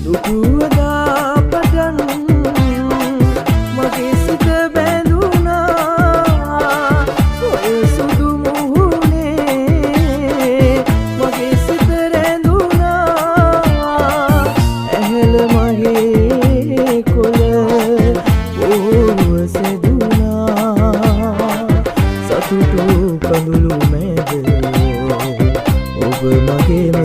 දුටුවදා පටන් මගේ සිත බැඳුනා ඔය සුදු මුහුණේ මගේ සිත රැඳුනා ඇහැල මගේ කොළ ඕව සෙදුනා සතුටු කඳුළු මැද ඔබ මගේම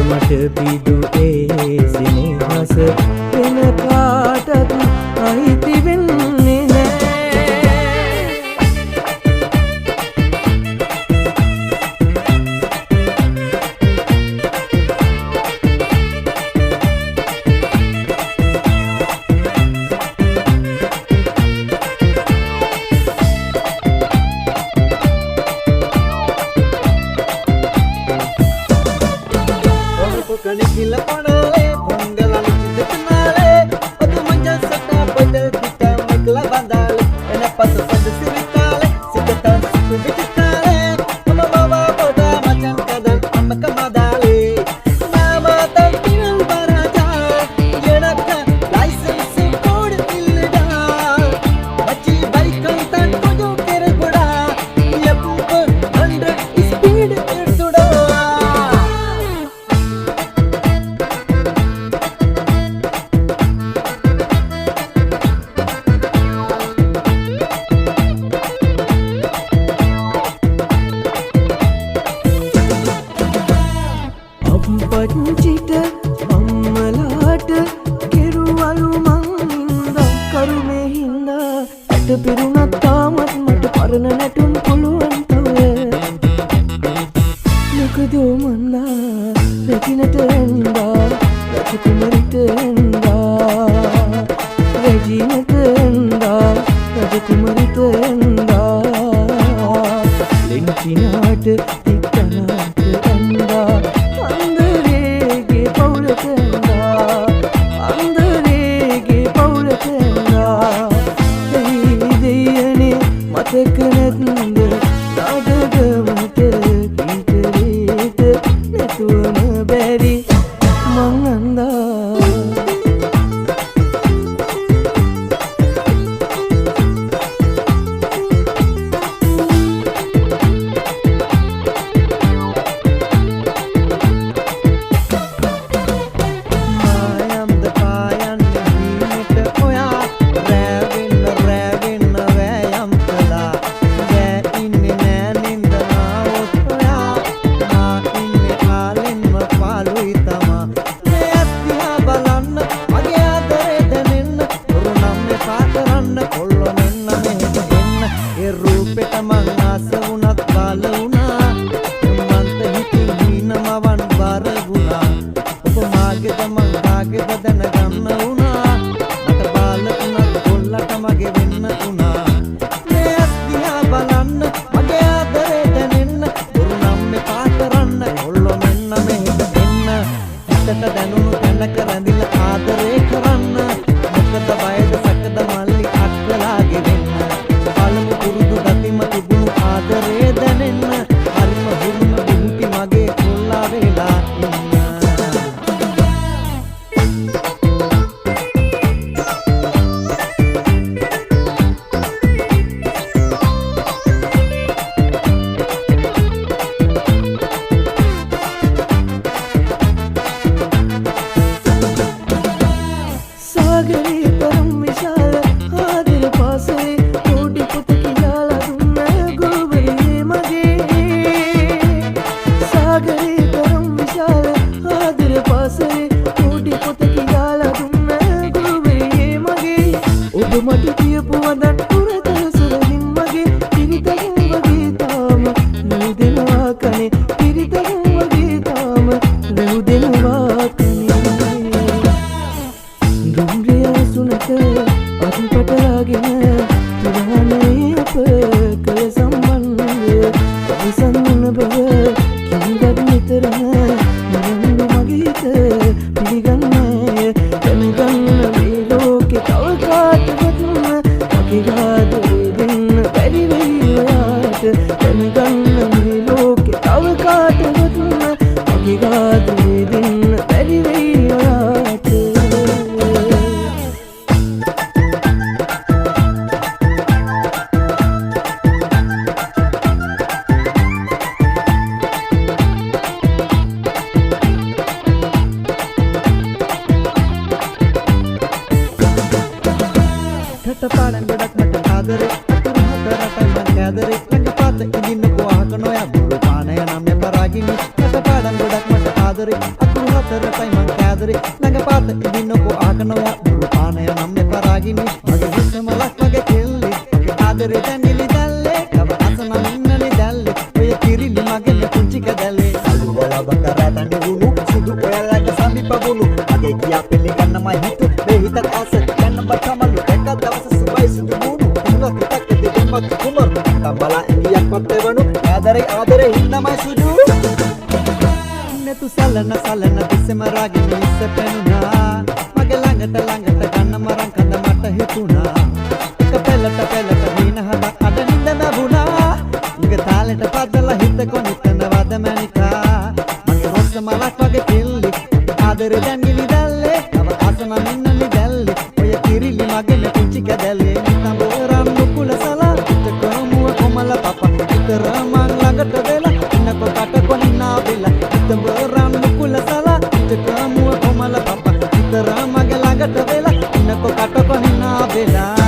මට පිදු ඒ සිනහස වෙන කාටත් අයිති වෙන්නේ Kanekila panale, pongala lucu kenale, otu manja sata pada kita mekla bandale, ena pasu pada sirikale, sikatan sikubitale, mama bawa boda macam kadan amma kamadale, nama tampilan baraja, yenaka license code illada, machi bike kontan kojo kere goda, yapu 100 speed irtuda. පංචිට අම්මලාට කෙරුවලු මං හින්දා කරුමේ හින්දා ඇට පිරුණත් තාමත් මට පරණ නැටුම් පුළුවන් තව මොකදෝ මන්දා රැකිනට එන්දා රජකුමරිට එන්දා රැජිනට එන්දා රජකුමරිට එන්දා ලෙන්චිනාට තික්කනාට එන්දා මතක නැත්ද නාඩගමට කීතරේට නැතුවම බැරි මං අන්දා දැනුණු තැනක රැඳිලා ආදරේ කරන්න මොකද බයද සැකද මල්ලි අක්කලාගේ වෙන්න පළමු පුරුදු ගතිම තිබුණු ආදරේ ආදරේ අකුරු හතරටයි මං කෑදරේ ළඟ පාත ඉදින්නකෝ ආකන ඔයා මුළු පානය නම් මෙපා රාගිනි මගේ හිත මලක් වගේ කෙල්ලි මගේ ආදරේ දැන්ගිලි දැල්ලේ කව අසන මින්නලි දැල්ලේ ඔය කිරිලි මගේ පුංචි කැදල්ලේ අලු වල බකරතන්නේ වුණු සුදු ඔයාලට සමීප වුණු මගේ කියා පෙළි ගන්නමයි හිත මේ හිතත් ආස ගන්න බතමලු එක දවස සුබයි සුදු වුණු තුනක් හිතක් දෙකමත් කුමරු කම්බලා ඉංගියක් වත්තේ වණු ආදරේ හිතමයි සුදු නැතු සලන දිස්සෙම රාගිනි ඉස්ස පෙනුනා මගේ ළඟට ගන්න මරන් කඳ මට හිතුණා එක පෙළට හීන හදක් අඩ නිඳ නැබුණා ඉඟ තාලෙට පදලා හිත කොනිතන වද මැනිකා මගේ රොස්ස මලක් වගේ කෙල්ලි ආදරේ දැන්ගිලි දැල්ලේ තව අසන මින්නලි දැල්ලේ ඔය කිරිලි මගේ පුංචි කැදල්ලේ නිතඹරම් නුකුල සලා කොමුව කොමල පපා විතර මං ළඟට වෙලා ඉන්නකො කට කොනිනා වෙලා නිතඹරම් නුකුල සලා කොමුව කොමල පපා විතර මගේ ළඟට වෙලා ඉන්නකො කට කොනිනා වෙලා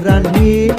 Rani